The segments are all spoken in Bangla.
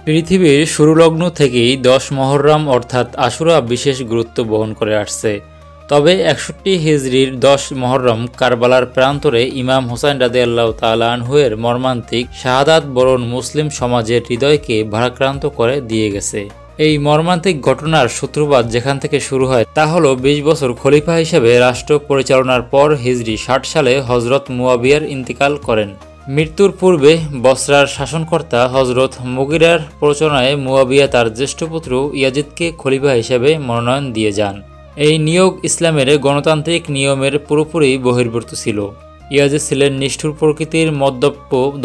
পৃথিবীর শুরুলগ্ন থেকেই ১০ মুহররম অর্থাৎ আশুরা বিশেষ গুরুত্ব বহন করে আসছে। তবে ৬১ হিজরির ১০ মুহররম কারবালার প্রান্তরে ইমাম হুসাইন রাদিয়াল্লাহু তাআলা আনহু-এর মর্মান্তিক শাহাদাত বরণ মুসলিম সমাজের হৃদয়কে ভারাক্রান্ত করে দিয়ে গেছে। এই মর্মান্তিক ঘটনার সূত্রপাত যেখান থেকে শুরু হয় তা হলো ২০ বছর খলিফা হিসেবে রাষ্ট্র পরিচালনার পর হিজরি ৬০ সালে হযরত মুয়াবিয়ার ইন্তিকাল করেন। মৃত্যুর পূর্বে বসরার শাসনকর্তা হযরত মুগিরার প্ররোচনায় মুয়াবিয়া তার জ্যেষ্ঠ পুত্র ইয়াজিদকে খলিফা হিসেবে মনোনয়ন দিয়ে যান। এই নিয়োগ ইসলামের গণতান্ত্রিক নিয়মের পুরোপুরি বহির্ভূত ছিল। ইয়াজিদ ছিলেন নিষ্ঠুর প্রকৃতির মদ্যপ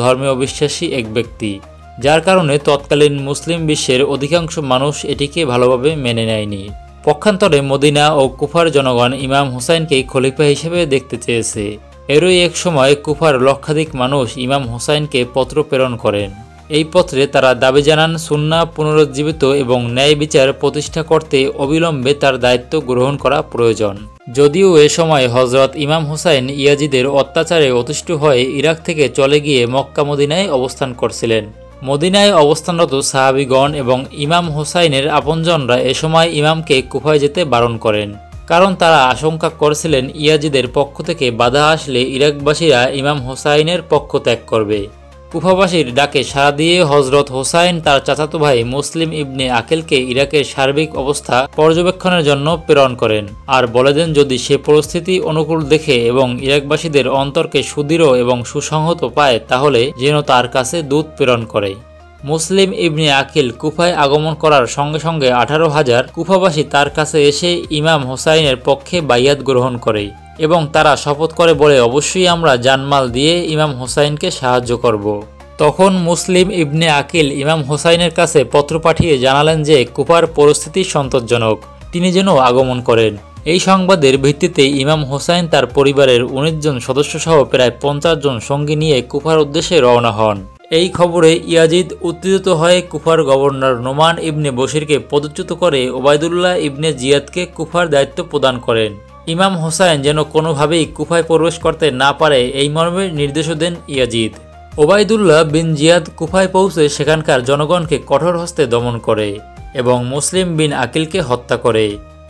ধর্মে অবিশ্বাসী এক ব্যক্তি, যার কারণে তৎকালীন মুসলিম বিশ্বের অধিকাংশ মানুষ এটিকে ভালোভাবে মেনে নেয়নি। পক্ষান্তরে মদিনা ও কুফার জনগণ ইমাম হুসাইনকে খলিফা হিসেবে দেখতে চেয়েছে। এরই এক সময় কুফার লক্ষাধিক মানুষ ইমাম হুসাইনকে পত্র প্রেরণ করেন। এই পত্রে তারা দাবি জানান সুন্নাহ পুনরুজ্জীবিত এবং ন্যায় বিচার প্রতিষ্ঠা করতে অবিলম্বে তার দায়িত্ব গ্রহণ করা প্রয়োজন। যদিও এ সময় হযরত ইমাম হুসাইন ইয়াজিদের অত্যাচারে অতিষ্ঠ হয়ে ইরাক থেকে চলে গিয়ে মক্কা মদিনায় অবস্থান করছিলেন। মদিনায় অবস্থানরত সাহাবীগণ এবং ইমাম হুসাইনের আপনজনরা এ সময় ইমামকে কুফায় যেতে বারণ করেন, কারণ তারা আশঙ্কা করছিলেন ইয়াজিদের পক্ষ থেকে বাধা আসলে ইরাকবাসীরা ইমাম হুসাইনের পক্ষ ত্যাগ করবে। কুফাবাসীর ডাকে সাড়া দিয়ে হযরত হুসাইন তার চাচাতো ভাই মুসলিম ইবনে আকিলকে ইরাকের সার্বিক অবস্থা পর্যবেক্ষণের জন্য প্রেরণ করেন আর বলে দেন যদি সে পরিস্থিতি অনুকূল দেখে এবং ইরাকবাসীদের অন্তরকে সুদৃঢ় এবং সুসংহত পায় তাহলে যেন তার কাছে দূত প্রেরণ করে। মুসলিম ইবনে আকিল কুফায় আগমন করার সঙ্গে সঙ্গে ১৮,০০০ কুফাবাসী তার কাছে এসে ইমাম হুসাইনের পক্ষে বাইয়াত গ্রহণ করে এবং তারা শপথ করে বলে অবশ্যই আমরা জানমাল দিয়ে ইমাম হুসাইনকে সাহায্য করব। তখন মুসলিম ইবনে আকিল ইমাম হুসাইনের কাছে পত্র পাঠিয়ে জানালেন যে কুফার পরিস্থিতি সন্তোষজনক, তিনি যেন আগমন করেন। এই সংবাদের ভিত্তিতে ইমাম হুসাইন তার পরিবারের ১৯ জন সদস্য সহ প্রায় ৫০ জন সঙ্গী নিয়ে কুফার উদ্দেশ্যে রওনা হন। এই খবরে ইয়াজিদ উত্তেজিত হয়ে কুফার গভর্নর নোমান ইবনে বশিরকে পদচ্যুত করে ওবায়দুল্লাহ ইবনে জিয়াদকে কুফার দায়িত্ব প্রদান করেন। ইমাম হুসাইন যেন কোনোভাবেই কুফায় প্রবেশ করতে না পারে এই মর্মে নির্দেশও দেন ইয়াজিদ। ওবায়দুল্লাহ বিন জিয়াদ কুফায় পৌঁছে সেখানকার জনগণকে কঠোর হস্তে দমন করে এবং মুসলিম বিন আকিলকে হত্যা করে।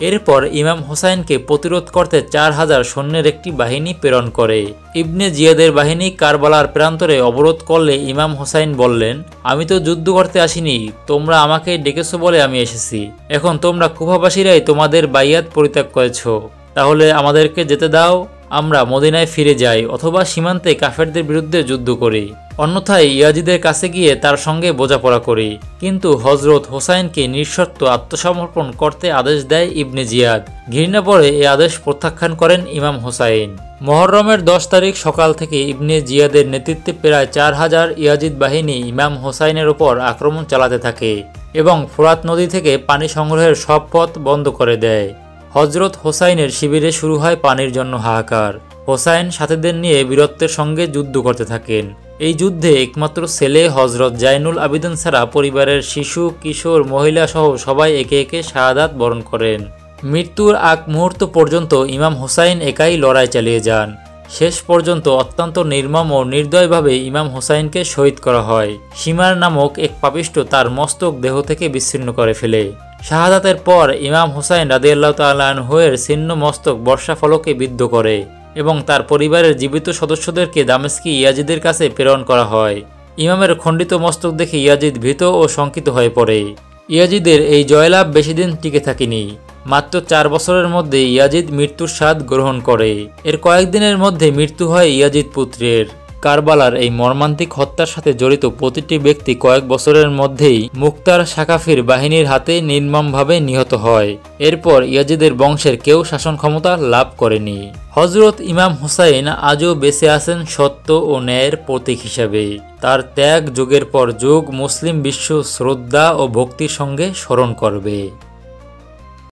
এরপর ইমাম হুসাইনকে প্রতিরোধ করতে ৪,০০০ সৈন্যের একটি বাহিনী প্রেরণ করে। ইবনে জিয়াদের বাহিনী কারবালার প্রান্তরে অবরোধ করলে ইমাম হুসাইন বললেন, আমি তো যুদ্ধ করতে আসিনি, তোমরা আমাকে ডেকেছো বলে আমি এসেছি। এখন তোমরা কুফাবাসীরাই তোমাদের বাইয়াত পরিত্যাগ করেছ, তাহলে আমাদেরকে যেতে দাও, আমরা মদিনায় ফিরে যাই অথবা সীমান্তে কাফেরদের বিরুদ্ধে যুদ্ধ করি, অন্যথায় ইয়াজিদের কাছে গিয়ে তার সঙ্গে বোঝাপড়া করি। কিন্তু হযরত হুসাইনকে নিঃশর্ত আত্মসমর্পণ করতে আদেশ দেয় ইবনে জিয়াদ। ঘৃণা পরে এই আদেশ প্রত্যাখ্যান করেন ইমাম হুসাইন। মুহররমের ১০ তারিখ সকাল থেকে ইবনে জিয়াদের নেতৃত্বে প্রায় ৪,০০০ ইয়াজিদ বাহিনী ইমাম হুসাইনের ওপর আক্রমণ চালাতে থাকে এবং ফোরাত নদী থেকে পানি সংগ্রহের সব পথ বন্ধ করে দেয়। হযরত হুসাইনের শিবিরে শুরু হয় পানির জন্য হাহাকার। হুসাইন সাথীদের নিয়ে বীরত্বের সঙ্গে যুদ্ধ করতে থাকেন। এই যুদ্ধে একমাত্র ছেলে হযরত জাইনুল আবিদিন ছাড়া পরিবারের শিশু, কিশোর, মহিলা সহ সবাই একে একে শাহাদাত বরণ করেন। মৃত্যুর আগ মুহূর্ত পর্যন্ত ইমাম হুসাইন একাই লড়াই চালিয়ে যান। শেষ পর্যন্ত অত্যন্ত নির্মম ও নির্দয়ভাবে ইমাম হুসাইনকে শহীদ করা হয়। সীমার নামক এক পাপিষ্ঠ তার মস্তক দেহ থেকে বিচ্ছিন্ন করে ফেলে। শাহাদাতের পর ইমাম হুসাইন রাদিয়াল্লাহু তাআলা আনহু-এর ছিন্ন মস্তক বর্ষাফলকে বিদ্ধ করে এবং তার পরিবারের জীবিত সদস্যদেরকে দামেস্কি ইয়াজিদের কাছে প্রেরণ করা হয়। ইমামের খণ্ডিত মস্তক দেখে ইয়াজিদ ভীত ও শঙ্কিত হয়ে পড়ে। ইয়াজিদের এই জয়লাভ বেশিদিন টিকে থাকেনি। মাত্র ৪ বছরের মধ্যে ইয়াজিদ মৃত্যুর স্বাদ গ্রহণ করে। এর কয়েকদিনের মধ্যে মৃত্যু হয় ইয়াজিদ পুত্রের। কারবালার এই মর্মান্তিক হত্যার সাথে জড়িত প্রতিটি ব্যক্তি কয়েক বছরের মধ্যেই মুক্তার সাকাফির বাহিনীর হাতে নির্মমভাবে নিহত হয়। এরপর ইয়াজিদের বংশের কেউ শাসন ক্ষমতা লাভ করেনি। হযরত ইমাম হুসাইন আজও বেঁচে আছেন সত্য ও ন্যায়ের প্রতীক হিসাবে। তার ত্যাগ যুগের পর যুগ মুসলিম বিশ্ব শ্রদ্ধা ও ভক্তির সঙ্গে স্মরণ করবে।